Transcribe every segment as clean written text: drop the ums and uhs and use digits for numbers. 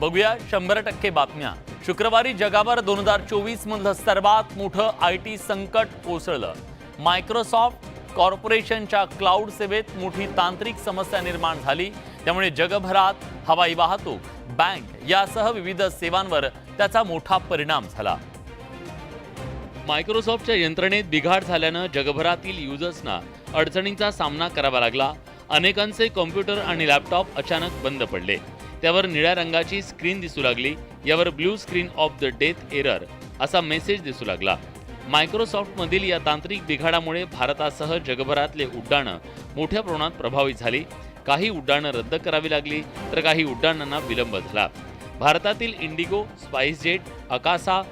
बघूया 100% बातम्या। शुक्रवारी जगावर 2024 मधलं सर्वात मोठं IT संकट कोसळलं। मायक्रोसॉफ्ट कॉर्पोरेशनच्या क्लाउड सेवेत मोठी तांत्रिक समस्या निर्माण झाली, त्यामुळे जगभरात हवाई वाहतूक, बँक यासह विविध सेवांवर त्याचा मोठा परिणाम झाला। मायक्रोसॉफ्टच्या यंत्रणेत बिघाड झाल्यानं जगभरातील युजर्सना अडचणींचा सामना करावा लागला। अनेकांचे कॉम्प्युटर आणि लॅपटॉप अचानक बंद पडले, त्यावर निळ्या रंगाची स्क्रीन दिसू लागली, यावर blue screen of the death error असा मेसेज दिसू लागला। मायक्रोसॉफ्टमधील या तांत्रिक बिघाडामुळे भारतासह जगभरातले उड्डाणं मोठ्या प्रमाणात प्रभावित झाली। काही उड्डाणं रद्द करावी लागली, तर काही उड्डाणांना विलंब झाला। भारतातील इंडिगो, स्पाइसजेट, अकासा,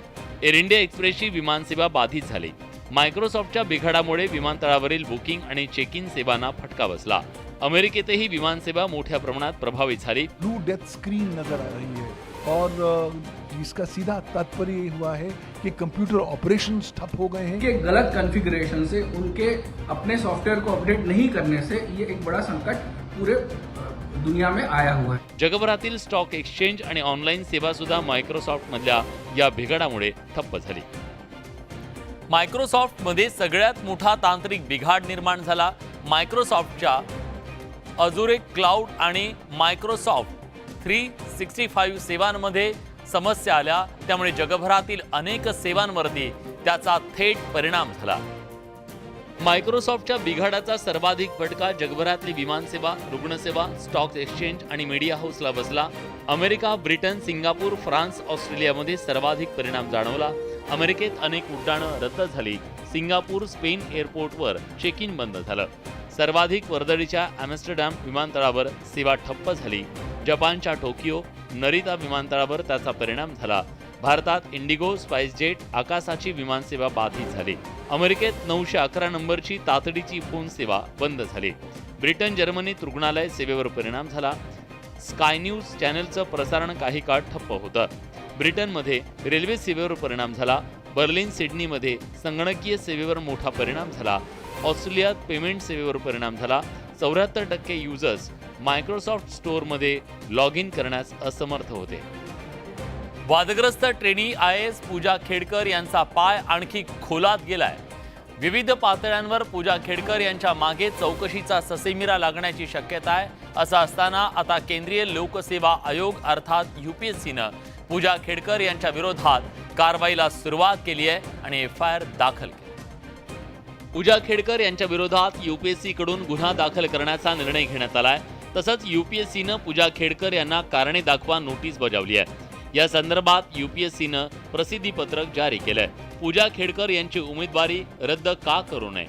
एअर इंडिया एक्सप्रेसची विमानसेवा बाधित झाली। मायक्रोसॉफ्टच्या बिघाडामुळे विमानतळावरील बुकिंग आणि चेक इन सेवांना फटका बसला। अमेरिकेतही विमानसेवा मोठ्या प्रमाणात प्रभावित झाली। ब्लू डेथ स्क्रीन नजर आ रही है और इसका सीधा तात्पर्य ये हुआ है कि कंप्यूटर ऑपरेशंस ठप हो गए हैं। के गलत कॉन्फ़िगरेशन से उनके अपने सॉफ्टवेयर को अपडेट नहीं करने से ये एक बड़ा संकट पूरे दुनिया में आया हुआ है। जगभरातील स्टॉक एक्सचेंज आणि ऑनलाईन सेवा सुद्धा मायक्रोसॉफ्ट मधल्या या बिघाडामुळे ठप्प झाली। मायक्रोसॉफ्ट मध्ये सगळ्यात मोठा तांत्रिक बिघाड निर्माण झाला। मायक्रोसॉफ्टच्या अजुरे क्लाउड आणि मायक्रोसॉफ्ट 365 सेवांमध्ये समस्या आल्या, त्यामुळे जगभरातील अनेक सेवांवरती त्याचा थेट परिणाम झाला। मायक्रोसॉफ्टच्या बिघाडाचा सर्वाधिक फटका जगभरातली विमानसेवा, रुग्णसेवा, स्टॉक एक्सचेंज आणि मीडिया हाऊसला बसला। अमेरिका, ब्रिटन, सिंगापूर, फ्रान्स, ऑस्ट्रेलियामध्ये सर्वाधिक परिणाम जाणवला। अमेरिकेत अनेक उड्डाणं रद्द झाली। सिंगापूर, स्पेन एअरपोर्टवर चेक इन बंद झालं। सर्वाधिक वर्दळीच्या एम्स्टरडॅम विमानतळावर सेवा ठप्प झाली। जपानच्या टोकियो, नरिता विमानतळावर त्याचा परिणाम झाला। भारतात इंडिगो, स्पाइसजेट, आकासाची विमानसेवा बाधित झाली। अमेरिकेत 911 नंबरची तातडीची फोन सेवा बंद झाली। ब्रिटन, जर्मनीत रुग्णालय सेवेवर परिणाम झाला। स्काय न्यूज चॅनलचं प्रसारण काही काळ ठप्प होतं। ब्रिटनमध्ये रेल्वे सेवेवर परिणाम झाला। बर्लिन, सिडनीमध्ये संगणकीय सेवेवर मोठा परिणाम झाला। ऑस्ट्रेलियात पेमेंट सेवेवर परिणाम झाला। 74% युजर्स मायक्रोसॉफ्ट स्टोअरमध्ये लॉग इन करण्यास असमर्थ होते। वादग्रस्त ट्रेनी IAS पूजा खेडकर यांचा पाय आणखी खोलात गेलाय। विविध पातळ्यांवर पूजा खेडकर यांच्या मागे चौकशीचा ससेमिरा लागण्याची शक्यता आहे। असं असताना आता केंद्रीय लोकसेवा आयोग अर्थात UPSCनं पूजा खेडकर यांच्या विरोधात कारवाईला सुरुवात केली आहे आणि FIR दाखल केली। पूजा खेडकर यांच्या विरोधात UPSC कडून गुन्हा दाखल करण्याचा निर्णय घेण्यात आलाय। तसंच UPSCनं पूजा खेडकर यांना कारणे दाखवा नोटीस बजावली आहे। या संदर्भात UPSCनं प्रसिद्धी पत्रक जारी केलंय। पूजा खेडकर यांची उमेदवारी रद्द का करू नये?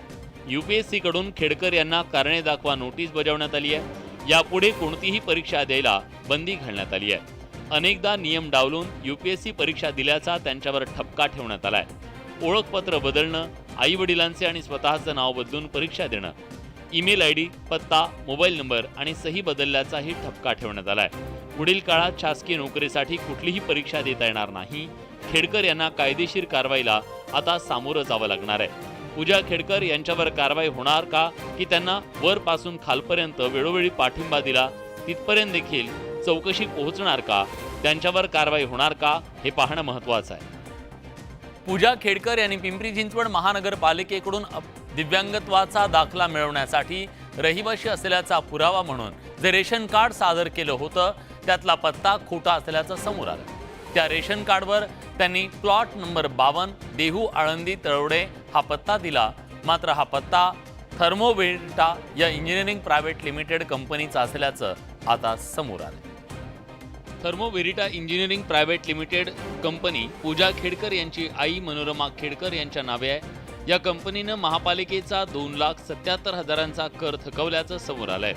UPSC कडून खेडकर यांना कारणे दाखवा नोटीस बजावण्यात आली आहे। यापुढे कोणतीही परीक्षा द्यायला बंदी घालण्यात आली आहे। अनेकदा नियम डावलून UPSC परीक्षा दिल्याचा त्यांच्यावर ठपका ठेवण्यात आलाय। ओळखपत्र बदलणं, आई वडिलांचे आणि स्वतःचं नाव बदलून परीक्षा देणं, ईमेल ID, पत्ता, मोबाईल नंबर आणि सही बदलल्याचाही ठपका ठेवण्यात आलाय। पुढील काळात शासकीय नोकरीसाठी कुठलीही परीक्षा देता येणार नाही। खेडकर यांना कायदेशीर कारवाईला आता सामोरं जावं लागणार आहे। पूजा खेडकर यांच्यावर कारवाई होणार का, की त्यांना वरपासून खालपर्यंत वेळोवेळी पाठिंबा दिला तिथपर्यंत देखील चौकशी पोहोचणार का, त्यांच्यावर कारवाई होणार का, हे पाहणं महत्त्वाचं आहे। पूजा खेडकर यांनी पिंपरी चिंचवड महानगरपालिकेकडून दिव्यांगत्वाचा दाखला मिळवण्यासाठी रहिवाशी असल्याचा पुरावा म्हणून जे रेशन कार्ड सादर केलं होतं त्यातला पत्ता खोटा असल्याचं समोर आलं। त्या रेशन कार्डवर त्यांनी प्लॉट नंबर 52 देहू आळंदी तळवडे हा पत्ता दिला, मात्र हा पत्ता थर्मोवेरिटा या इंजिनिअरिंग प्रायव्हेट लिमिटेड कंपनीचा असल्याचं आता समोर आलं। थर्मोवेरिटा इंजिनिअरिंग प्रायव्हेट लिमिटेड कंपनी पूजा खेडकर यांची आई मनोरमा खेडकर यांच्या नावे आहे। या कंपनीनं महापालिकेचा 2,77,000चा कर थकवल्याचं समोर आलंय।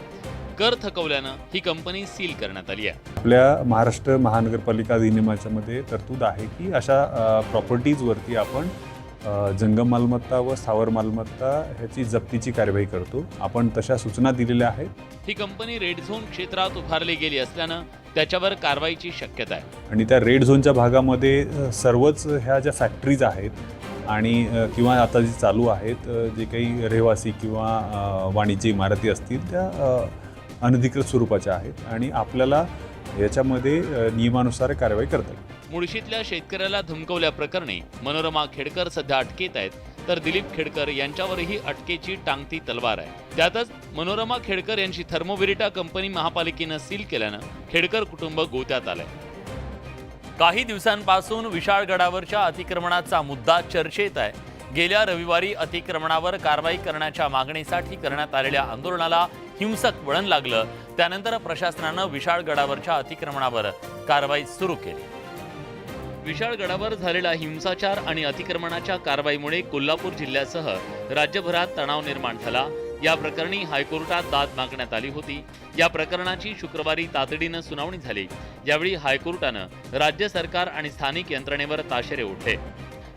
कर थकवल्यानं ही कंपनी सील करण्यात आली आहे। आपल्या महाराष्ट्र महानगरपालिका अधिनियमाच्या मध्ये तरतूद आहे की अशा प्रॉपर्टीजवरती आपण जंगम मालमत्ता व स्थावर मालमत्ता ह्याची जप्तीची कार्यवाही करतो। आपण तशा सूचना दिलेल्या आहेत। ही कंपनी रेड झोन क्षेत्रात उभारली गेली असल्यानं त्याच्यावर कारवाईची शक्यता आहे। आणि त्या रेड झोनच्या भागामध्ये सर्वच ह्या ज्या फॅक्टरीज आहेत आणि किंवा आता जी चालू आहेत जे काही रहिवासी किंवा वाणिज्य इमारती असतील त्या अनधिकृत स्वरूपाच्या आहेत आणि आपल्याला याच्यामध्ये नियमानुसार कारवाई करता येईल. मुळशीतल्या शेतकऱ्याला धमकवल्याप्रकरणी मनोरमा खेडकर सध्या अटकेत आहेत, तर दिलीप खेडकर यांच्यावरही अटकेची टांगती तलवार आहे. त्यातच मनोरमा खेडकर यांची थर्मोव्हेरिटा कंपनी महापालिकेनं सील केल्यानं खेडकर कुटुंब गोत्यात आलंय. काही दिवसांपासून विशाळगडावरच्या अतिक्रमणाचा मुद्दा चर्चेत आहे. गेल्या रविवारी अतिक्रमणावर कारवाई करण्याच्या मागणीसाठी करण्यात आलेल्या आंदोलनाला हिंसक वळण लागलं. त्यानंतर प्रशासनानं विशाळगडावरच्या अतिक्रमणावर कारवाई सुरू केली. विशाळगडावर झालेला हिंसाचार आणि अतिक्रमणाच्या कारवाईमुळे कोल्हापूर जिल्ह्यासह राज्यभरात तणाव निर्माण झाला. या प्रकरणी हायकोर्टात दाद मागण्यात आली होती. या प्रकरणाची शुक्रवारी तातडीनं सुनावणी झाली. यावेळी हायकोर्टानं राज्य सरकार आणि स्थानिक यंत्रणेवर ताशेरे ओढले.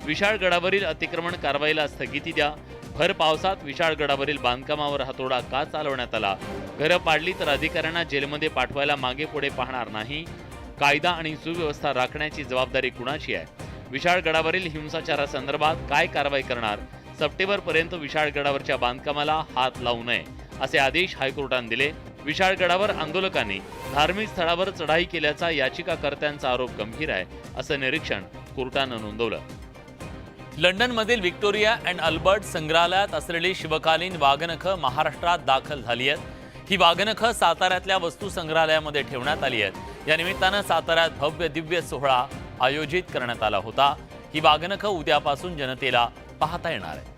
विशाळगडावरील अतिक्रमण कारवाईला स्थगिती द्या. भर पावसात विशाळगडावरील बांधकामावर हातोडा का चालवण्यात आला? घरं पाडली तर अधिकाऱ्यांना जेलमध्ये पाठवायला मागे पुढे पाहणार नाही. कायदा आणि सुव्यवस्था राखण्याची जबाबदारी कुणाची आहे? विशाळगडावरील हिंसाचारासंदर्भात काय कारवाई करणार? सप्टेंबरपर्यंत विशाळगडावरच्या बांधकामाला हात लावू नये असे आदेश हायकोर्टाने दिले. विशाळगडावर आंदोलकांनी धार्मिक स्थळावर चढाई केल्याचा याचिकाकर्त्यांचा आरोप गंभीर आहे असं निरीक्षण कोर्टानं नोंदवलं. लंडनमधील व्हिक्टोरिया अँड अल्बर्ट संग्रहालयात असलेली शिवकालीन वाघनखं महाराष्ट्रात दाखल झाली आहेत. ही वाघनखं साताऱ्यातल्या वस्तू संग्रहालयामध्ये ठेवण्यात आली आहेत. या निमित्तानं साताऱ्यात भव्य दिव्य सोहळा आयोजित करण्यात आला होता. ही वाघनखं उद्यापासून जनतेला पाहता येणार आहे.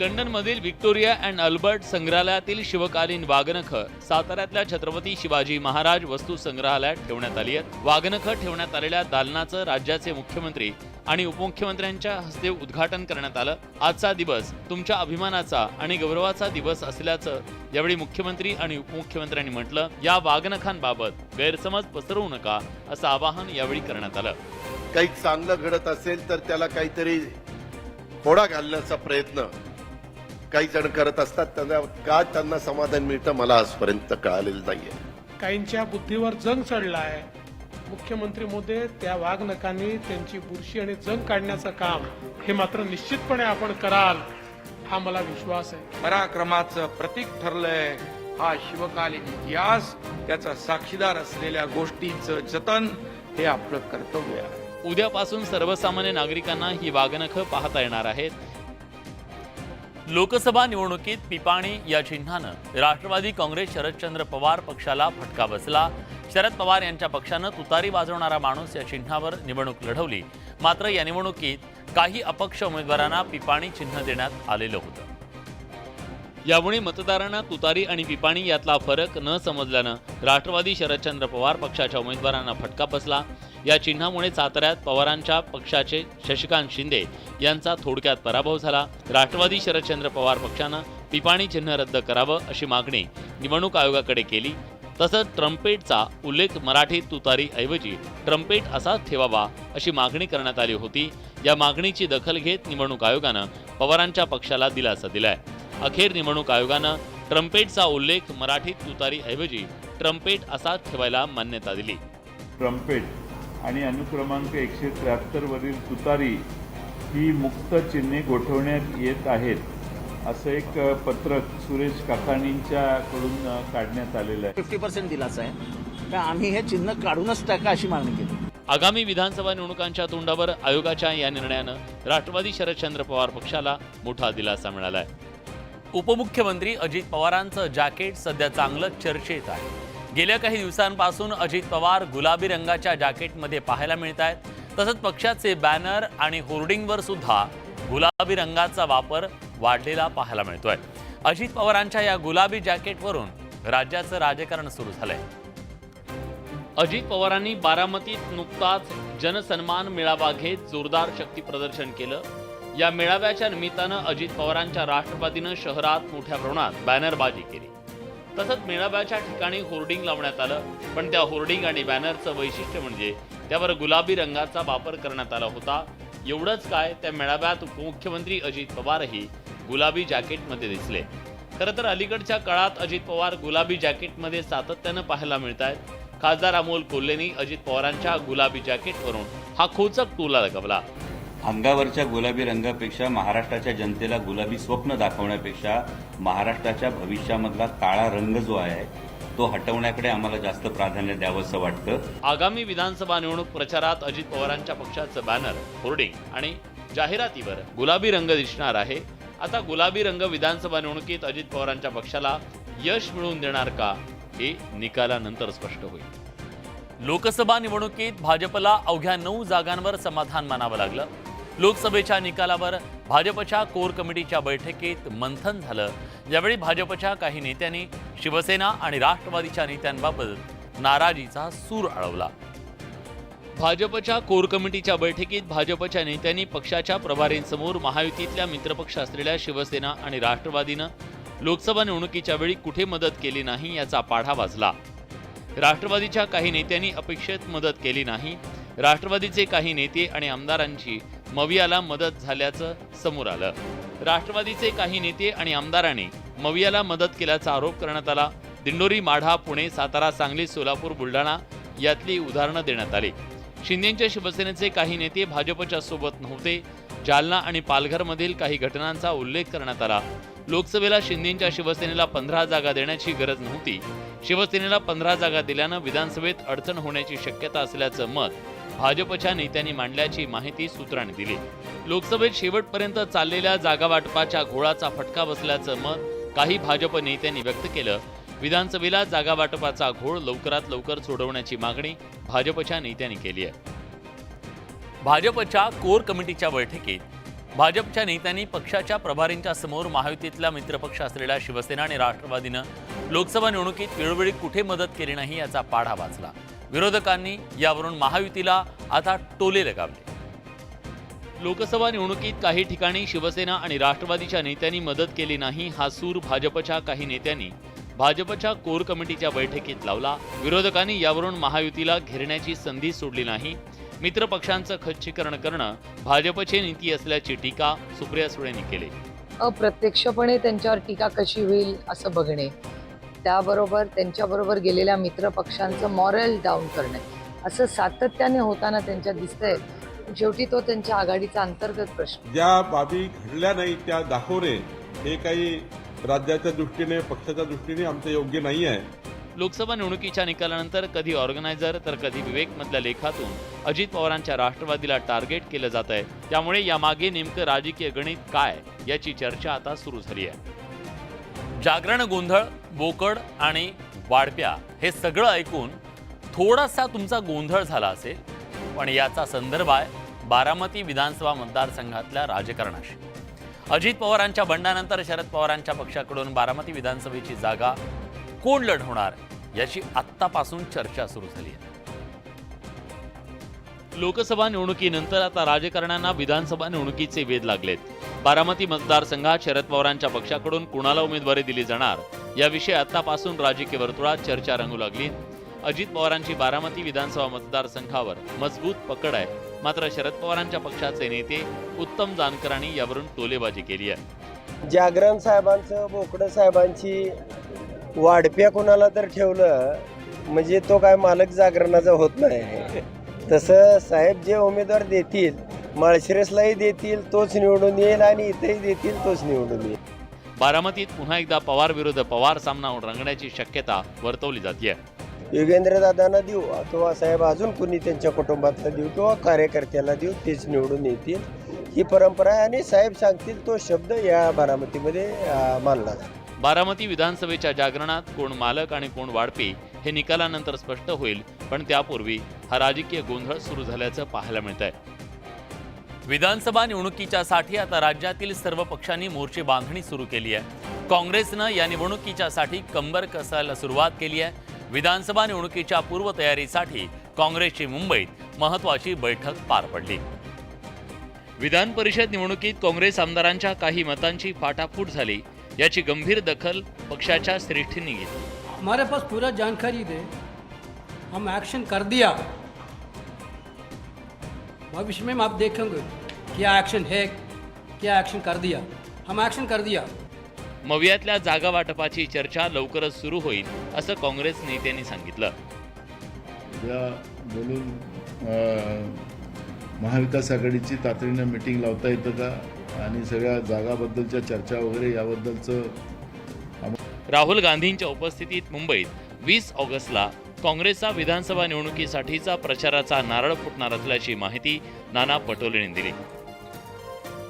लंडनमधील व्हिक्टोरिया अँड अल्बर्ट संग्रहालयातील शिवकालीन वाघनखं साताऱ्यातल्या छत्रपती शिवाजी महाराज वस्तू संग्रहालयात ठेवण्यात आली आहेत. वाघनखं ठेवण्यात आलेल्या दालनाचं राज्याचे मुख्यमंत्री आणि उपमुख्यमंत्र्यांच्या हस्ते उद्घाटन करण्यात आलं. आजचा दिवस तुमच्या अभिमानाचा आणि गौरवाचा दिवस असल्याचं यावेळी मुख्यमंत्री आणि उपमुख्यमंत्र्यांनी म्हटलं. या वाघनखांबाबत गैरसमज पसरवू नका असं आवाहन यावेळी करण्यात आलं. काही चांगलं घडत असेल तर त्याला काहीतरी खोडा घालण्याचा प्रयत्न काही जण करत असतात. त्यांना समाधान मिळतं मला आजपर्यंत कळालेलं नाहीये. काहींच्या बुद्धीवर जंग चढलाय. मुख्यमंत्री महोदय, त्या वाघनखांनी त्यांची बुरशी आणि जंग काढण्याचं काम हे मात्र निश्चितपणे आपण कराल हा मला विश्वास आहे. पराक्रमाचं प्रतीक ठरलंय. हा शिवकालीन इतिहास, त्याचा साक्षीदार असलेल्या गोष्टींचं जतन हे आपलं कर्तव्य आहे. उद्यापासून सर्वसामान्य नागरिकांना ही वाघनखं पाहता येणार आहेत. लोकसभा निवडणुकीत पिपाणी या चिन्हानं राष्ट्रवादी काँग्रेस शरदचंद्र पवार पक्षाला फटका बसला. शरद पवार यांच्या पक्षानं तुतारी वाजवणारा माणूस या चिन्हावर निवडणूक लढवली. मात्र या निवडणुकीत काही अपक्ष उमेदवारांना पिपाणी चिन्ह देण्यात आलेलं होतं. यामुळे मतदारांना तुतारी आणि पिपाणी यातला फरक न समजल्यानं राष्ट्रवादी शरदचंद्र पवार पक्षाच्या उमेदवारांना फटका बसला. या चिन्हामुळे साताऱ्यात पवारांच्या पक्षाचे शशिकांत शिंदे यांचा थोडक्यात पराभव झाला. राष्ट्रवादी शरदचंद्र पवार पक्षानं पिपाणी चिन्ह रद्द करावं अशी मागणी निवडणूक आयोगाकडे केली. तसंच ट्रम्पेटचा उल्लेख मराठीत तुतारीऐवजी ट्रम्पेट असाच ठेवावा अशी मागणी करण्यात आली होती. या मागणीची दखल घेत निवडणूक आयोगानं पवारांच्या पक्षाला दिलासा दिलाय. अखेर निवडणूक आयोगानं ट्रम्पेटचा उल्लेख मराठीत तुतारीऐवजी ट्रम्पेट असाच ठेवायला मान्यता दिली. ट्रम्पेट आणि अनुक्रमांक 173 वरील तुतारी ही मुक्त चिन्हे गोठवण्यात येत आहेत असं एक पत्रक सुरेश काकाणींच्याकडून काढण्यात आलेलं आहे. 50% दिलासा आहे, तर आम्ही हे चिन्ह काढूनच टाका अशी मागणी केली. आगामी विधानसभा निवडणुकांच्या तोंडावर आयोगाच्या या निर्णयानं राष्ट्रवादी शरदचंद्र पवार पक्षाला मोठा दिलासा मिळालाय. उपमुख्यमंत्री अजित पवारांचं जॅकेट सध्या चांगलंच चर्चेत आहे. गेल्या काही दिवसांपासून अजित पवार गुलाबी रंगाच्या जॅकेटमध्ये पाहायला मिळत आहेत. तसंच पक्षाचे बॅनर आणि होर्डिंगवर सुद्धा गुलाबी रंगाचा वापर वाढलेला पाहायला मिळतोय. अजित पवारांच्या या गुलाबी जॅकेटवरून राज्याचं राजकारण सुरू झालंय. अजित पवारांनी बारामतीत नुकताच जनसन्मान मेळावा घेत जोरदार शक्ती प्रदर्शन केलं. या मेळाव्याच्या निमित्तानं अजित पवारांच्या राष्ट्रवादीनं शहरात मोठ्या प्रमाणात बॅनरबाजी केली. तसंच मेळाव्याच्या ठिकाणी होर्डिंग लावण्यात आलं. पण त्या होर्डिंग आणि बॅनरचं वैशिष्ट्य म्हणजे त्यावर गुलाबी रंगाचा वापर करण्यात आला होता. एवढंच काय, त्या मेळाव्यात उपमुख्यमंत्री अजित पवारही गुलाबी जॅकेटमध्ये दिसले. खरं तर अलीकडच्या काळात अजित पवार गुलाबी जॅकेटमध्ये सातत्यानं पाहायला मिळत आहेत. खासदार अमोल कोल्हेंनी अजित पवारांच्या गुलाबी जॅकेटवरून हा खोचक टोला लगावला. अंगावरच्या गुलाबी रंगापेक्षा महाराष्ट्राच्या जनतेला गुलाबी स्वप्न दाखवण्यापेक्षा महाराष्ट्राच्या भविष्यामधला काळा रंग जो आहे तो हटवण्याकडे आम्हाला जास्त प्राधान्य द्यावंसं वाटतं. आगामी विधानसभा निवडणूक प्रचारात अजित पवारांच्या पक्षाचं बॅनर, होर्डिंग आणि जाहिरातीवर गुलाबी रंग दिसणार आहे. आता गुलाबी रंग विधानसभा निवडणुकीत अजित पवारांच्या पक्षाला यश मिळवून देणार का, हे निकालानंतर स्पष्ट होईल. लोकसभा निवडणुकीत भाजपला अवघ्या 9 जागांवर समाधान मानावं लागलं. लोकसभेच्या निकालावर भाजपच्या कोर कमिटीच्या बैठकीत मंथन झालं. यावेळी भाजपच्या काही नेत्यांनी शिवसेना आणि राष्ट्रवादीच्या नेत्यांबाबत नाराजीचा सूर आळवला. भाजपच्या कोर कमिटीच्या बैठकीत भाजपच्या नेत्यांनी पक्षाच्या प्रभारींसमोर महायुतीतल्या मित्रपक्ष असलेल्या शिवसेना आणि राष्ट्रवादीनं लोकसभा निवडणुकीच्या वेळी कुठे मदत केली नाही याचा पाढा वाजला. राष्ट्रवादीच्या काही नेत्यांनी अपेक्षित मदत केली नाही. राष्ट्रवादीचे काही नेते आणि आमदारांची मवियाला मदत झाल्याचं समोर आलं. राष्ट्रवादीचे काही नेते आणि आमदारांनी मवियाला मदत केल्याचा आरोप करण्यात आला. दिंडोरी, माढा, पुणे, सातारा, सांगली, सोलापूर, बुलढाणा यातली उदाहरणं देण्यात आली. शिंदेंच्या शिवसेनेचे काही नेते भाजपच्या सोबत नव्हते. जालना आणि पालघरमधील काही घटनांचा उल्लेख करण्यात आला. लोकसभेला शिंदेंच्या शिवसेनेला 15 जागा देण्याची गरज नव्हती. शिवसेनेला 15 जागा दिल्यानं विधानसभेत अडचण होण्याची शक्यता असल्याचं मत भाजपच्या नेत्यांनी मांडल्याची माहिती सूत्रांनी दिली. लोकसभेत शेवटपर्यंत चाललेल्या जागा वाटपाच्या घोळाचा फटका बसल्याचं मत काही भाजप नेत्यांनी व्यक्त केलं. विधानसभेला जागा वाटपाचा घोळ लवकरात लवकर सोडवण्याची मागणी भाजपच्या नेत्यांनी केली आहे. भाजपच्या कोर कमिटीच्या बैठकीत भाजपच्या नेत्यांनी पक्षाच्या प्रभारींच्या समोर महायुतीतल्या मित्रपक्ष असलेल्या शिवसेना आणि राष्ट्रवादीनं लोकसभा निवडणुकीत वेळोवेळी कुठे मदत केली नाही याचा पाढा वाचला. विरोधकांनी यावरून महायुतीला आता टोले लगावले. लोकसभा निवडणुकीत काही ठिकाणी शिवसेना आणि राष्ट्रवादीच्या नेत्यांनी मदत केली नाही हा सूर भाजपच्या काही नेत्यांनी भाजपच्या कोर कमिटीच्या बैठकीत लावला. विरोधकांनी यावरून महायुतीला घेरण्याची संधी सोडली नाही. मित्र पक्षांचं खच्चीकरण करणं भाजपची नीती असल्याची टीका सुप्रिया सुळेंनी केली. अप्रत्यक्षपणे त्यांच्यावर टीका कशी होईल असं बघणे, त्याबरोबर त्यांच्याबरोबर गेलेल्या मित्र पक्षांचं मॉरल डाऊन करणे, असं सातत्याने होताना त्यांच्यात दिसतंय. शेवटी तो त्यांच्या आघाडीचा अंतर्गत प्रश्न. ज्या बाबी घडल्या नाही त्या दाखवणे हे काही राज्याच्या दृष्टीने, पक्षाच्या दृष्टीने आमचं योग्य नाही आहे. लोकसभा निवडणुकीच्या निकालानंतर कधी ऑर्गनायझर तर कधी विवेकमधल्या लेखातून अजित पवारांच्या राष्ट्रवादीला टार्गेट केलं जात आहे. त्यामुळे यामागे नेमकं राजकीय गणित काय याची चर्चा आता सुरू झाली आहे. जागरण, गोंधळ, बोकड आणि वाढप्या हे सगळं ऐकून थोडासा तुमचा गोंधळ झाला असेल, पण याचा संदर्भ आहे बारामती विधानसभा मतदारसंघातल्या राजकारणाशी. अजित पवारांच्या बंडानंतर शरद पवारांच्या पक्षाकडून बारामती विधानसभेची जागा कोण लढवणार याची आत्तापासून चर्चा सुरू झाली आहे. लोकसभा निवडणुकीनंतर आता राजकारण्यांना विधानसभा निवडणुकीचे वेध लागलेत. बारामती मतदारसंघात शरद पवारांच्या पक्षाकडून कुणाला उमेदवारी दिली जाणार याविषयी आतापासून राजकीय वर्तुळात चर्चा रंगू लागली. अजित पवारांची बारामती विधानसभा मतदारसंघावर मजबूत पकड आहे. मात्र शरद पवारांच्या पक्षाचे नेते उत्तम जानकरांनी यावरून टोलेबाजी केली आहे. जागरण साहेबांचं, बोकडे साहेबांची वाढप्या कोणाला तर ठेवलं म्हणजे तो काय मालक जागरणाचा होत नाही. तसं साहेब जे उमेदवार देतील, माळशिरसलाही देतील तोच निवडून येईल आणि इथेही देतील तोच निवडून येईल. बारामतीत पुन्हा एकदा पवार विरुद्ध पवार सामना रंगण्याची शक्यता वर्तवली जाते. योगेंद्र दादांना देऊ किंवा साहेब अजून कोणी त्यांच्या कुटुंबातला देऊ किंवा कार्यकर्त्याला देऊ, तेच निवडून येतील ही परंपरा आहे. आणि साहेब सांगतील तो शब्द या बारामतीमध्ये मानला जातो. बारामती विधानसभेच्या जागरणात कोण मालक आणि कोण वाढपी हे निकालानंतर स्पष्ट होईल. पण त्यापूर्वी हा राजकीय गोंधळ सुरू झाल्याचं पाहायला मिळत आहे. विधानसभा निवडणुकीच्या साठी आता राज्यातील सर्व पक्षांनी मोर्चे बांधणी सुरू केली आहे. काँग्रेसनं या निवडणुकीच्या साठी कंबर कसायला सुरुवात केली आहे. विधानसभा निवडणुकीच्या पूर्वतयारीसाठी काँग्रेसची मुंबईत महत्त्वाची बैठक पार पडली. विधान परिषद निवडणुकीत काँग्रेस आमदारांच्या काही मतांची फाटाफूट झाली. याची गंभीर दखल पक्षाच्या श्रेष्ठींनी घेतली. हमारे पास पूरा जानकारी दे, हम एक्शन कर दिया. भविष्य में आप देखेंगे क्या एक्शन है, क्या एक्शन कर दिया. हम एक्शन कर दिया. मवियातल्या जागा वाटपाची चर्चा लवकरच सुरू होईल असं काँग्रेस नेत्यांनी सांगितलं. या बोलून महाविकास आघाडीची तातडीनं मीटिंग लावता येतं का आणि सगळ्या जागाबद्दलच्या चर्चा वगैरे याबद्दलचं. राहुल गांधींच्या उपस्थितीत मुंबईत 20 ऑगस्टला काँग्रेसचा विधानसभा निवडणुकीसाठीचा प्रचाराचा नारळ फुटणार असल्याची माहिती नाना पटोलेंनी दिली.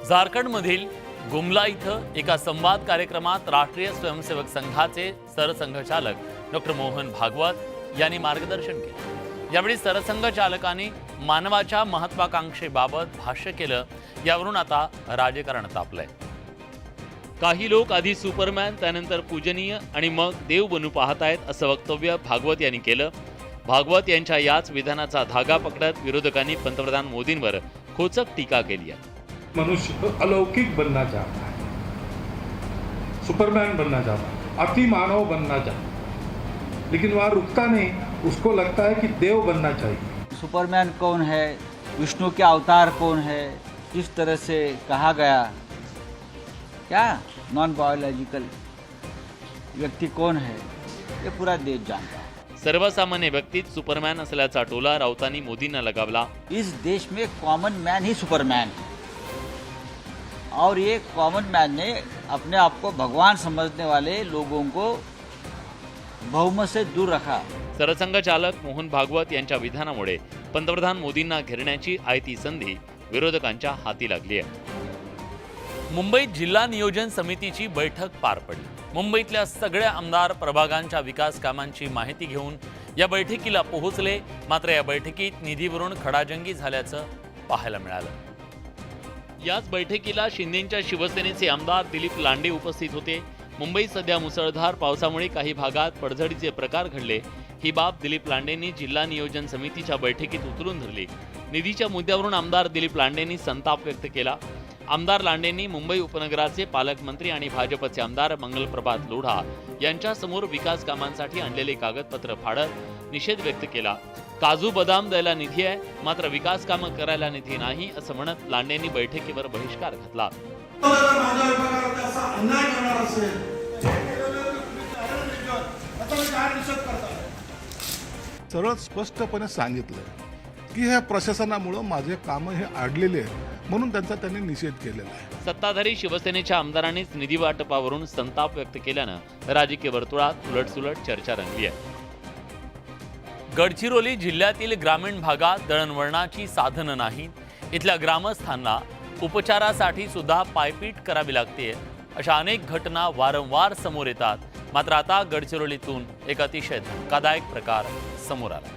झारखंडमधील गुमला इथं एका संवाद कार्यक्रमात राष्ट्रीय स्वयंसेवक संघाचे सरसंघचालक डॉक्टर मोहन भागवत यांनी मार्गदर्शन केलं. यावेळी सरसंघचालकांनी मानवाच्या महत्वाकांक्षेबाबत भाष्य केलं. यावरून आता राजकारण तापलंय. काही लोक आधी सुपरमॅन, त्यानंतर पूजनीय आणि मग देव बनू पाहतायत असं वक्तव्य भागवत यांनी केलं. भागवत यांच्या याच विधानाचा धागा पकडत विरोधकांनी पंतप्रधान मोदींवर खोचक टीका केली आहे. मनुष्य अलौकिक बनना चाहता है, सुपरमैन बनना चाहता है, अति मानव बनना चाहता है, लेकिन वहाँ रुकता नहीं. उसको लगता है कि देव बनना चाहिए. सुपरमैन कौन है, विष्णु के अवतार कौन है, किस तरह से कहा गया, क्या नॉन बायोलॉजिकल व्यक्ति कौन है, ये पूरा देश जानता है. सर्वसामान्य व्यक्तीत सुपरमॅन असल्याचा टोला राऊतांनी मोदींना लगावला. इस देश में कॉमन मैन ही सुपरमैन है और ये कॉमन मैन ने अपने आप को भगवान समझने वाले लोगों को बहुमत से दूर रखा. सरसंघचालक मोहन भागवत यांच्या विधानामुळे पंतप्रधान मोदींना घेरण्याची आयती संधी विरोधकांच्या हाती लागली आहे. मुंबईत जिल्हा नियोजन समितीची बैठक पार पडली. मुंबईतल्या सगळ्या आमदार प्रभागांच्या विकास कामांची माहिती घेऊन या बैठकीला पोहोचले. मात्र या बैठकीत निधीवरून खडाजंगी झाल्याचं पाहायला मिळालं. याच बैठकीला शिंदेंच्या शिवसेनेचे आमदार दिलीप लांडे उपस्थित होते. मुंबईत सध्या मुसळधार पावसामुळे काही भागात पडझडीचे प्रकार घडले. ही बाब दिलीप लांडेंनी जिल्हा नियोजन समितीच्या बैठकीत उचलून धरली. निधीच्या मुद्द्यावरून आमदार दिलीप लांडेंनी संताप व्यक्त केला. आमदार लांडेंनी मुंबई उपनगराचे पालकमंत्री आणि भाजपचे आमदार मंगलप्रभात लोढा यांच्यासमोर विकास कामांसाठी आणलेले कागदपत्र फाडत निषेध व्यक्त केला. काजू बदाम द्यायला निधी आहे, मात्र विकास कामं करायला निधी नाही असं म्हणत लांडेंनी बैठकीवर बहिष्कार घातला. सरळ स्पष्टपणे सांगितलं की ह्या प्रशासनामुळे माझे कामं हे अडलेले आहे, म्हणून त्यांनी निषेध केलेला आहे. सत्ताधारी शिवसेनेच्या आमदारांनीच निधी वाटपावरून संताप व्यक्त केल्यानं राजकीय वर्तुळात उलटसुलट चर्चा रंगली आहे. गडचिरोली जिल्ह्यातील ग्रामीण भागात दळणवळणाची साधनं नाहीत. इथल्या ग्रामस्थांना उपचारासाठी सुद्धा पायपीट करावी लागते. अशा अनेक घटना वारंवार समोर येतात. मात्र आता गडचिरोलीतून एक अतिशय धक्कादायक प्रकार समोर आला.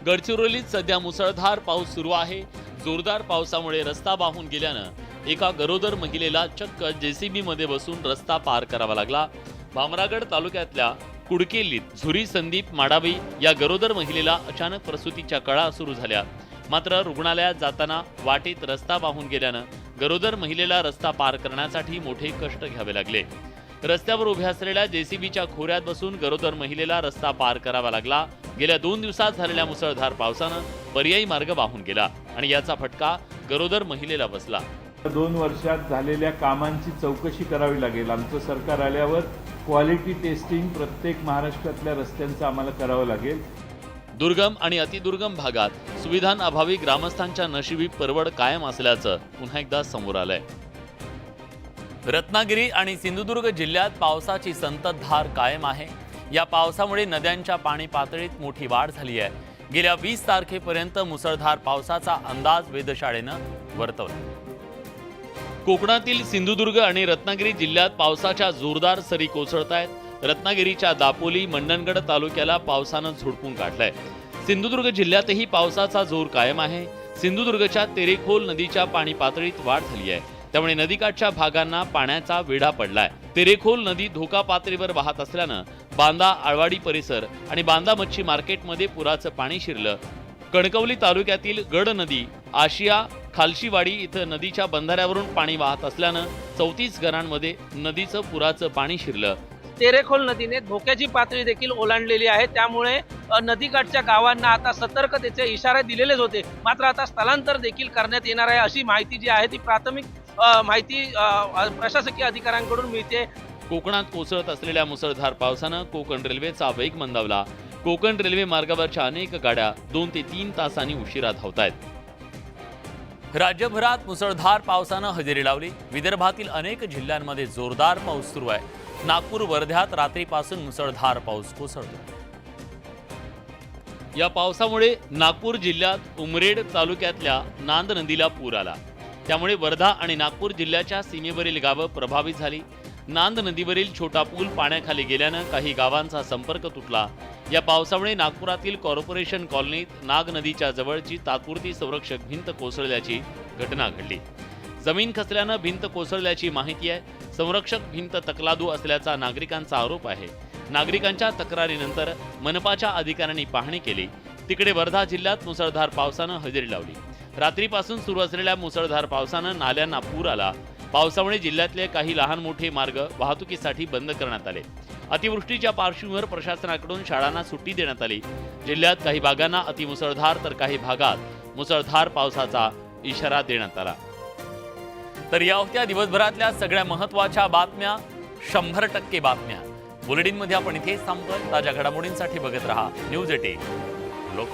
गडचिरोलीत सध्या मुसळधार पाऊस सुरू आहे. जोरदार पावसामुळे रस्ता वाहून गेल्यानं एका गरोदर महिलेला चक्क JCB मध्ये बसून रस्ता पार करावा लागला. भामरागड तालुक्यातल्या कुडकेलीत झुरी संदीप माडावी या गरोदर महिलेला अचानक प्रसूतीच्या कळा सुरू झाल्या. मात्र रुग्णालयात जाताना वाटेत रस्ता वाहून गेल्यानं गरोदर महिलेला रस्ता पार करण्यासाठी मोठे कष्ट घ्यावे लागले. रस्त्यावर उभ्या असलेल्या JCBच्या खोऱ्यात बसून गरोदर महिलेला रस्ता पार करावा लागला. गेल्या 2 दिवसात झालेल्या मुसळधार पावसानं पर्यायी मार्ग वाहून गेला आणि याचा फटका गरोदर महिलेला बसला. 2 वर्षात झालेल्या कामांची चौकशी करावी लागेल. आमचं सरकार आल्यावर क्वालिटी टेस्टिंग प्रत्येक महाराष्ट्रातल्या रस्त्यांचं आम्हाला करावं लागेल. दुर्गम आणि अतिदुर्गम भागात सुविधांअभावी ग्रामस्थांच्या नशिबी परवड कायम असल्याचं पुन्हा एकदा समोर आलंय. रत्नागिरी आणि सिंधुदुर्ग जिल्ह्यात पावसाची संततधार कायम आहे. या पावसामुळे नद्यांच्या पाणी पातळीत मोठी वाढ झाली आहे. गेल्या 20 तारखेपर्यंत मुसळधार पावसाचा अंदाज वेधशाळेनं वर्तवला. कोकणातील सिंधुदुर्ग आणि रत्नागिरी जिल्ह्यात पावसाच्या जोरदार सरी कोसळत आहेत. रत्नागिरीच्या दापोली मंडणगड तालुक्याला पावसानं झोडपून काढलंय. सिंधुदुर्ग जिल्ह्यातही पावसाचा जोर कायम आहे. सिंधुदुर्गच्या तेरेखोल नदीच्या पाणी पातळीत वाढ झाली आहे. त्यामुळे नदीकाठच्या भागांना पाण्याचा वेढा पडलाय. तेरेखोल नदी धोका पातळीवर वाहत असल्यानं बांदा आळवाडी परिसर आणि बांदा मच्छी मार्केटमध्ये पुराचं पाणी शिरलं. कणकवली तालुक्यातील गड नदी आशिया खालशीवाडी इथं नदीच्या बंधाऱ्यावरून पाणी वाहत असल्यानं 34 घरांमध्ये नदीचं पुराचं पाणी शिरलं. तेरेखोल नदीने धोक्याची पातळी देखील ओलांडलेली आहे. त्यामुळे नदीकाठच्या गावांना आता सतर्कतेचे इशारे दिलेलेच होते. मात्र आता स्थलांतर देखील करण्यात येणार आहे अशी माहिती जी आहे ती प्राथमिक माहिती प्रशासकीय अधिकाऱ्यांकडून मिळते. कोकणात कोसळत असलेल्या मुसळधार पावसानं कोकण रेल्वेचा वेग मंदावला. कोकण रेल्वे मार्गावरच्या अनेक गाड्या 2 ते 3 तासांनी उशिरा धावतायत. राज्यभरात मुसळधार पावसानं हजेरी लावली. विदर्भातील अनेक जिल्ह्यांमध्ये जोरदार पाऊस सुरू आहे. नागपूर वर्ध्यात रात्रीपासून मुसळधार पाऊस कोसळतो। या पावसामुळे नागपूर जिल्ह्यात उमरेड तालुक्यातल्या नांद नदीला पूर आला। त्यामुळे वर्धा आणि नागपूर जिल्ह्याच्या सीमेवरील गावं प्रभावित झाली। नांद नदीवरील छोटा पूल पाण्याखाली गेल्यानं काही गावांचा संपर्क तुटला। या पावसामुळे नागपुरातील कॉर्पोरेशन कॉलनीत नाग नदीच्या जवळची तात्पुरती संरक्षक भिंत कोसळल्याची घटना घडली। जमीन खचल्यानं भिंत कोसळल्याची माहिती आहे। संरक्षक भिंत तकलादू असल्याचा नागरिकांचा आरोप आहे। नागरिकांच्या तक्रारीनंतर मनपाच्या अधिकाऱ्यांनी पाहणी केली। तिकडे वर्धा जिल्ह्यात मुसळधार पावसानं हजेरी लावली। रात्रीपासून सुरू असलेल्या मुसळधार पावसानं नाल्यांना पूर आला। पावसामुळे जिल्ह्यातले काही लहान मोठे मार्ग वाहतुकीसाठी बंद करण्यात आले। अतिवृष्टीच्या पार्श्वभूमीवर प्रशासनाकडून शाळांना सुट्टी देण्यात आली। जिल्ह्यात काही भागांना अतिमुसळधार तर काही भागात मुसळधार पावसाचा इशारा देण्यात आला। तर या होत्या दिवसभरातल्या सगळ्या महत्त्वाच्या बातम्या, 100% बातम्या। बुलेटिनमध्ये आपण इथे थांबतोय। ताज्या घडामोडींसाठी बघत रहा न्यूज 18 लोक।